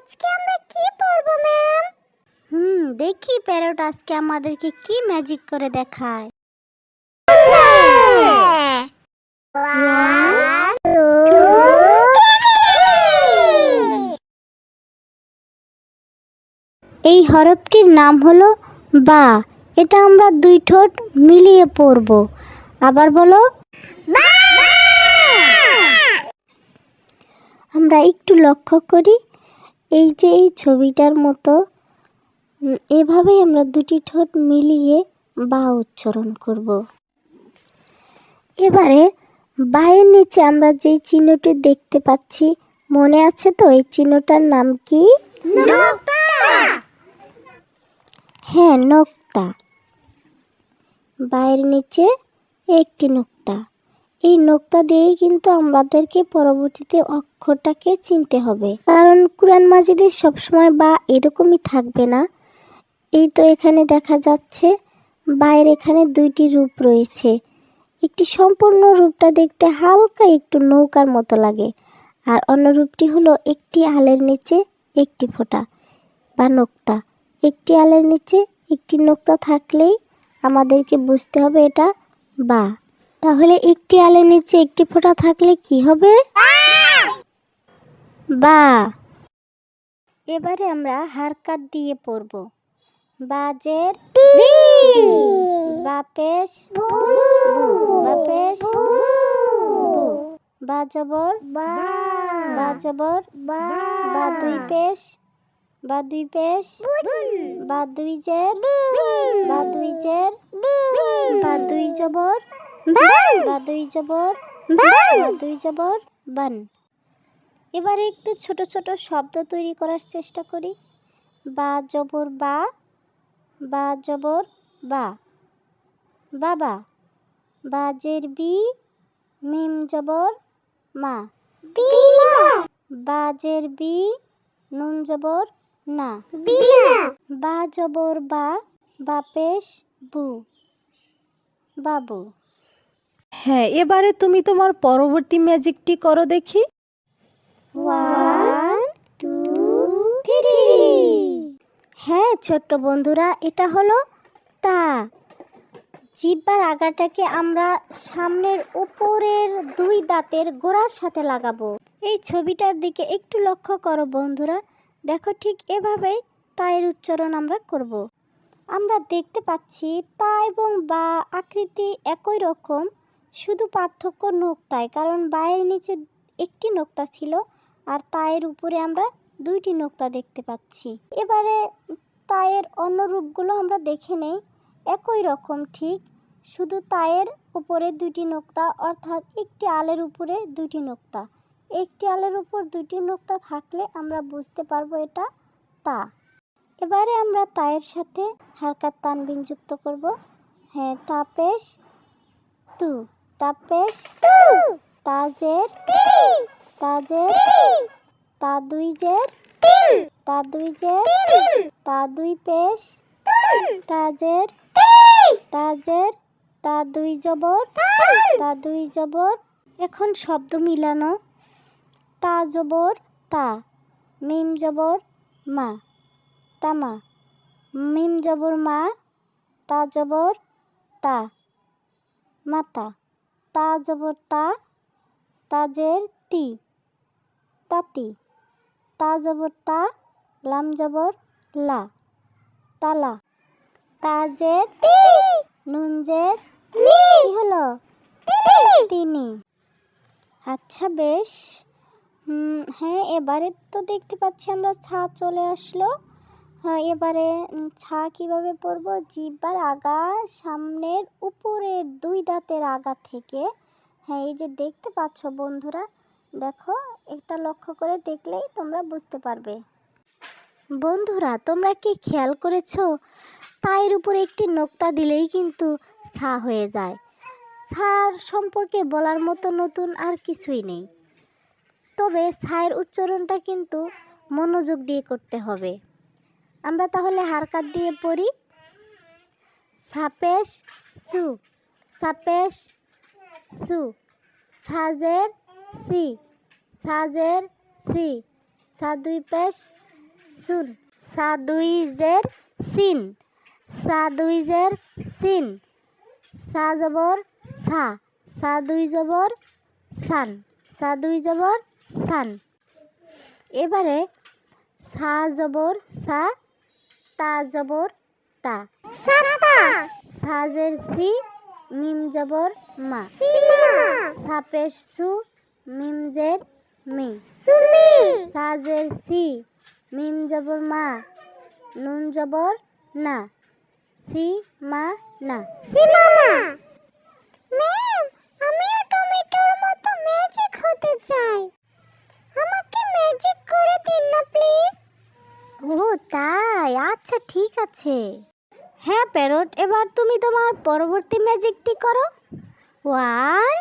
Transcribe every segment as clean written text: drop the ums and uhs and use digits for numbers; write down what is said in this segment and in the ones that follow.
আজকে আমরা কি পড়ব ম্যাম? দেখি প্যারট আজকে আমাদেরকে কি ম্যাজিক করে দেখায়। এই হরফটির নাম হলো বা। এটা আমরা দুই ঠোঁট মিলিয়ে পড়ব। আবার বলো, আমরা একটু লক্ষ্য করি, এই যে এই ছবিটার মতো এভাবেই আমরা দুটি ঠোঁট মিলিয়ে বা উচ্চারণ করব। এবারে বায়ের নিচে আমরা যেই চিহ্নটি দেখতে পাচ্ছি, মনে আছে তো এই চিহ্নটার নাম কি? হ্যাঁ, নোক্তা। বায়ের নিচে একটি নোক্তা। এই নোক্তা দিয়েই কিন্তু আমাদেরকে পরবর্তীতে অক্ষরটাকে চিনতে হবে, কারণ কুরআন মাজিদে সবসময় বা এরকমই থাকবে না। এই তো এখানে দেখা যাচ্ছে বায়ের এখানে দুইটি রূপ রয়েছে। একটি সম্পূর্ণ রূপটা দেখতে হালকা একটু নৌকার মতো লাগে, আর অন্য রূপটি হলো একটি আলের নিচে একটি ফোঁটা বা নোক্তা। একটি আলের নিচে একটি নোক্তা থাকলেই আমাদেরকে বুঝতে হবে এটা বা। তাহলে একটি আলের নিচে একটি ফোঁটা থাকলে কি হবে? বা। এবারে আমরা হারকাত দিয়ে পড়ব। বাজের বি, বাপেশ বু, বাপেশ বু, বাজবর বা, বাজবর বা, দুই পেশ, বা দুই পেশ, বা দুই জের, বা দুই জের, বা দুই জবর, বা দুই জবর, বা দুই জবর বান। এবারে একটু ছোট ছোট শব্দ তৈরি করার চেষ্টা করি। বা জবর বা, বা জবর বা, বাবা। বাজের বি, মিম জবর মা, বিমা। বাজের বি, নুন জবর না, বিনা। বা জবর বা, বাপেশ বু, বাবু। হ্যাঁ, এবারে তুমি তোমার পরবর্তী ম্যাজিকটি করো দেখি। 1 2 3। হ্যাঁ ছোট্ট বন্ধুরা, এটা হলো তা। জিহ্বার আগাটাকে আমরা সামনের উপরের দুই দাঁতের গোড়ার সাথে লাগাবো। এই ছবিটার দিকে একটু লক্ষ্য করো বন্ধুরা, দেখো ঠিক এভাবেই তায়ের উচ্চারণ আমরা করব। আমরা দেখতে পাচ্ছি তা এবং বা আকৃতি একই রকম, শুধু পার্থক্য নোক্তায়, কারণ বায়ের নিচে একটি নোক্তা ছিল আর তায়ের উপরে আমরা দুইটি নোক্তা দেখতে পাচ্ছি। এবারে তায়ের অন্য রূপগুলো আমরা দেখে নেই। একই রকম ঠিক, শুধু তায়ের উপরে দুইটি নোক্তা, অর্থাৎ একটি আলের উপরে দুইটি নোক্তা। একটি আলের উপর দুইটি নোক্তা থাকলে আমরা বুঝতে পারবো এটা তা। এবারে আমরা তায়ের সাথে হারকাত তানবিন যুক্ত করব। হ্যাঁ, তাপেশ তু, তাপেশ তু, তাজের তি, তাজের তি, তা দুই জের তিল, তা দুই জের তিল, তা দুই পেশ তুল, তাজের তিল, তাজের তা দুই জবর তাল, তা দুই জবর। এখন শব্দ মিলানো। তা জবর তা, মিম জবর মা, তামা। মিম জবর মা, তা জবর তা, মাতা। তা জবর তা, তাজের তি, তাতি। তা জবর তা, লাম জবর লা, তালা। তাজের তি, নুন জের নি, কি হলো? তিনি। আচ্ছা বেশ। হ্যাঁ, এবারে তো দেখতে পাচ্ছি আমরা ছা চলে আসলো। হ্যাঁ, এবারে ছা কিভাবে পড়ব? জিহ্বার আগা সামনের উপরের দুই দাঁতের আগা থেকে, হ্যাঁ এই যে দেখতে পাচ্ছ বন্ধুরা, দেখো এটা লক্ষ্য করে দেখলেই তোমরা বুঝতে পারবে। বন্ধুরা, তোমরা কি খেয়াল করেছো তায়ের উপরে একটি নোক্তা দিলেই কিন্তু ছা হয়ে যায়। ছার সম্পর্কে বলার মতো নতুন আর কিছুই নেই, তবে ছায়ের উচ্চারণটা কিন্তু মনোযোগ দিয়ে করতে হবে। আমরা তাহলে হারকাত দিয়ে পড়ি। সাপেশ সু, সাপেশ সু, সাজের সি, সাজের সি, সা দুই পেশ সুন। সা দুই জের সিন, সা দুই জের সিন। সা জবর সা, সা দুই জবর সান, সা দুই জবর সান। এবারে সা জবর সা, তা জবর তা, সাতা। সা জের সি, মিম জবর মা, সা পেশ সু, মিম জের মি, সুমি। সা জের সি, মিম জবর মা, নুন জবর না, সি মা না, সিমামা। ম্যাম, আমিও টমেটোর মতো ম্যাজিক হতে চাই, আমাকে ম্যাজিক করে দিন না প্লিজ। ও তাই, আচ্ছা ঠিক আছে। হ্যাঁ প্যারট, এবার তুমি তোমার পরবর্তী ম্যাজিকটি করো। 1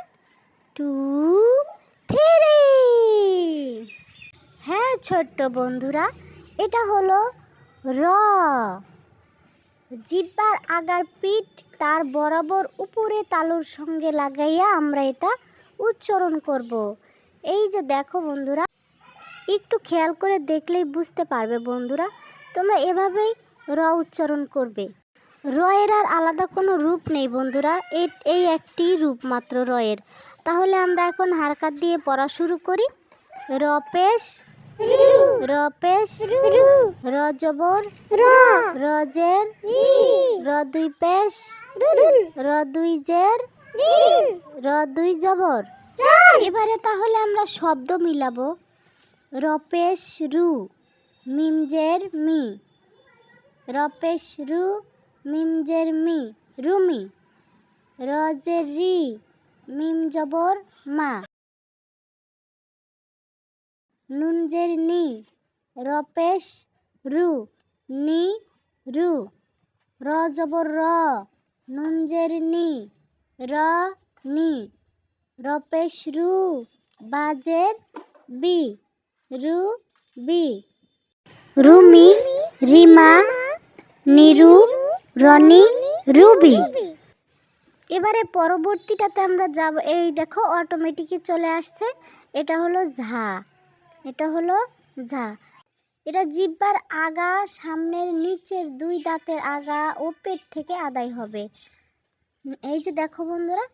2 3। হ্যাঁ ছোট্ট বন্ধুরা, এটা হলো র। জিহ্বার আগার পিঠ তার বরাবর উপরে তালুর সঙ্গে লাগাইয়া আমরা এটা উচ্চারণ করব। এই যে দেখো বন্ধুরা, একটু খেয়াল করে দেখলেই বুঝতে পারবে বন্ধুরা, তোমরা এভাবেই র উচ্চারণ করবে। র এর আর আলাদা কোনো রূপ নেই বন্ধুরা, এই একটি রূপ মাত্র র এর। তাহলে আমরা এখন হারকাত দিয়ে পড়া শুরু করি। র পেশ র পেশ র জবর র, র জের র দুই পেশ র দুই জের র দুই জবর। এবারে তাহলে আমরা শব্দ মিলাবো। র পেশ রু, মিম জের মি, র পেশ রু, মিম জের মি, রুমি। র জের রি, মিম জবর মা, নুন জের নি, র পেশ রু, নি রু। র জবর র, নুন জের নি, র নি। র পেশ রু, বা জের বি, রু বি। রুমি, রিমা, নিরু, রনি, রুবি। এবারে পরবর্তীটাতে আমরা যাব। এই দেখো অটোমেটিকই চলে আসছে। এটা হলো ঝা, এটা হলো ঝা। এটা জিহ্বার আগা, সামনের নিচের দুই দাঁতের আগা ও পেট থেকে আদায় হবে। এই যে দেখো বন্ধুরা,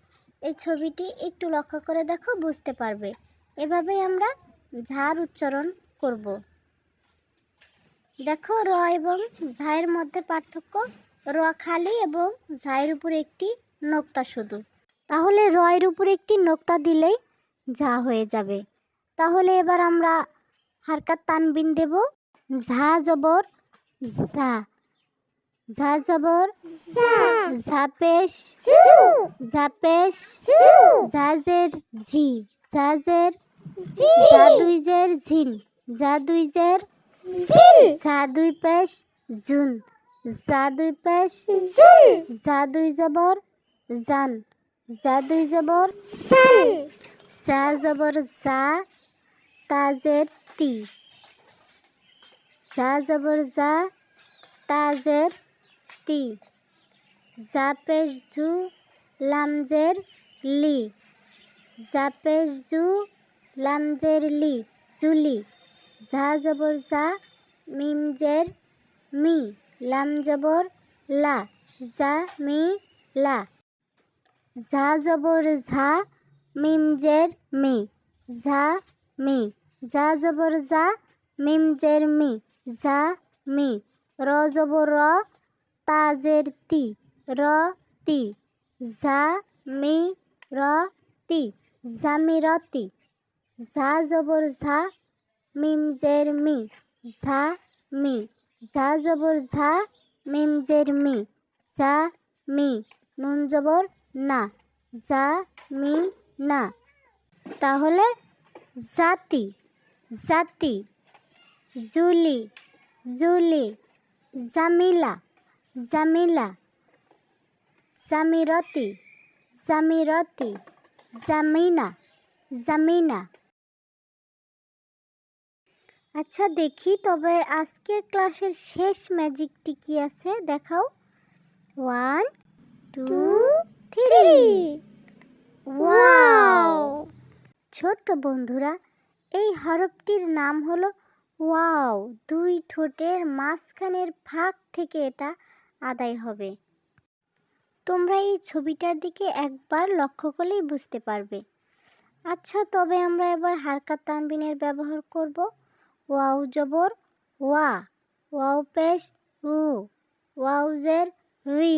এই ছবিটি একটু লক্ষ্য করে দেখো, বুঝতে পারবে। এভাবেই আমরা ঝার উচ্চারণ করব। দেখো র এবং ঝায়ের মধ্যে পার্থক্য, র খালি এবং ঝায়ের উপরে একটি নোক্তা শুধু। তাহলে র এর উপরে একটি নোক্তা দিলেই ঝা হয়ে যাবে। তাহলে এবার আমরা হারকাত তানবিন দেব। ঝা জবর ঝা, ঝা জবর ঝা পেশ ঝা পেশ ঝা জের ঝি, ঝা জের ঝা দুই জের ঝিন, ঝা দুই জের ঝা দুই পেশ জুন, ঝা দুই পেশ ঝা দুই জবর জান, ঝা দুই জবর সান। ঝা জবর ঝা, তা জের তি, ঝা জবর ঝা, তা জের তি। ঝা পেশ ঝু, লাম জের লি, ঝা পেশ ঝু, লাম জের লি, জুলি। ঝা জবর ঝা, মিম জের মি, লাম জবর লা, ঝা মি লা। ঝা জবর ঝা, মিম জের মি, ঝা মি। ঝা জবর ঝা, মিম জের মি, ঝা মি। র জবর র, তা জের তি, র তি। ঝা মি র তি, ঝামিরতি। ঝা জবর ঝা, মিম জের মি, ঝা মি। ঝা জবর ঝা, মিম জের মি, ঝা মি। নুন জবর না, ঝা মি না। তাহলে জাতি, জাতি। জুলি, জুলি। জামিলা, জামিলা। জামিরতি, জামিরতি। জামিনা, জামিনা। আচ্ছা দেখি তবে আজকের ক্লাসের শেষ ম্যাজিকটি কি আছে দেখাও। 1 2 3। ওয়াও! ছোট্ট বন্ধুরা, এই হরফটির নাম হলো ওয়াও, দুই ঠোঁটের মাঝখানের ফাঁক থেকে এটা আদায় হবে। তোমরা এই ছবিটার দিকে একবার লক্ষ্য করলেই বুঝতে পারবে। আচ্ছা, তবে আমরা এবার হারকাত তানবিনের ব্যবহার করব। ওয়াও জবর ওয়া, ওয়াও পেশ উ, ওয়াও জের উই।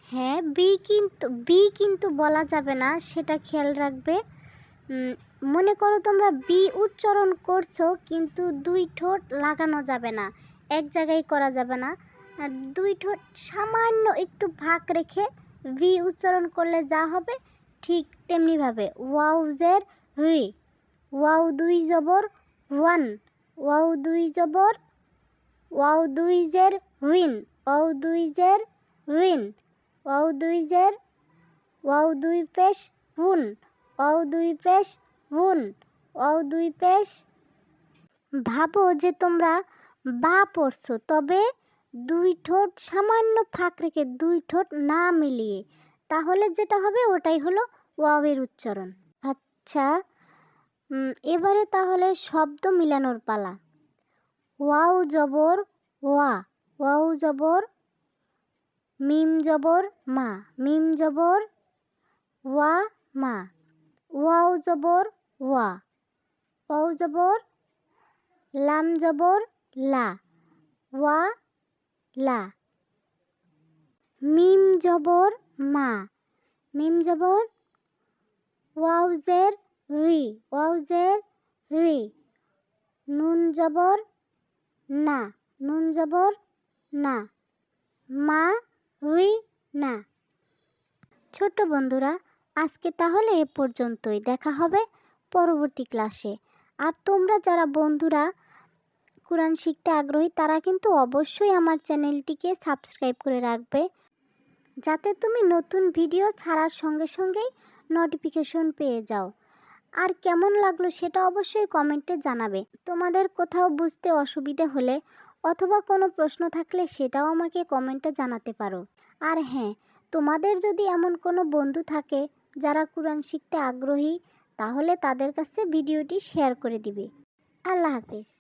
হ্যাঁ, বি কিন্তু বলা যাবে না, সেটা খেয়াল রাখবে। মনে করো তোমরা বি উচ্চারণ করছো, কিন্তু দুই ঠোঁট লাগানো যাবে না, এক জায়গায় করা যাবে না। আর দুই ঠোঁট সামান্য একটু ফাঁক রেখে ভি উচ্চারণ করলে যা হবে ঠিক তেমনিভাবে। ওয়াও জের হুই, ওয়াও দুই জবর ওয়ান, ওয়াও দুই জবর, ওয়াও দুই জের হুইন, ওয়াও দুই জের হুইন, ওয়াও দুই জের, ওয়াও দুই পেশ হুন, ওয়াও দুই পেশ হুন, ওয়াও দুই পেশ। ভাবো যে তোমরা বা পড়ছো, তবে দুই ঠোঁট সামান্য ফাঁক রেখে দুই ঠোঁট না মিলিয়ে, তাহলে যেটা হবে ওটাই হলো ওয়াওয়ের উচ্চারণ। আচ্ছা, এবারে তাহলে শব্দ মিলানোর পালা। ওয়াও জবর ওয়া, ওয়াও জবর, মিম জবর মা, মিম জবর ওয়া মা, ওয়াও জবর ওয়া, ওয়াও জবর, লাম জবর লা, ওয়া লা, মিম জবর মা, মিম জবর, ওয়াও জের রি, ওয়াও জের রি, নুন জবর না, নুন জবর না, মা রি না। ছোট্ট বন্ধুরা, আজকে তাহলে এ পর্যন্তই। দেখা হবে পরবর্তী ক্লাসে। আর তোমরা যারা বন্ধুরা কোরআন শিখতে আগ্রহী, তারা কিন্তু অবশ্যই আমার চ্যানেলটিকে সাবস্ক্রাইব করে রাখবে, যাতে তুমি নতুন ভিডিও ছাড়ার সঙ্গে সঙ্গেই নোটিফিকেশন পেয়ে যাও। আর কেমন লাগলো সেটা অবশ্যই কমেন্টে জানাবে। তোমাদের কোথাও বুঝতে অসুবিধে হলে অথবা কোনো প্রশ্ন থাকলে সেটাও আমাকে কমেন্টে জানাতে পারো। আর হ্যাঁ, তোমাদের যদি এমন কোনো বন্ধু থাকে যারা কোরআন শিখতে আগ্রহী, তাহলে তাদের কাছে ভিডিওটি শেয়ার করে দিবে। আল্লাহ হাফেজ।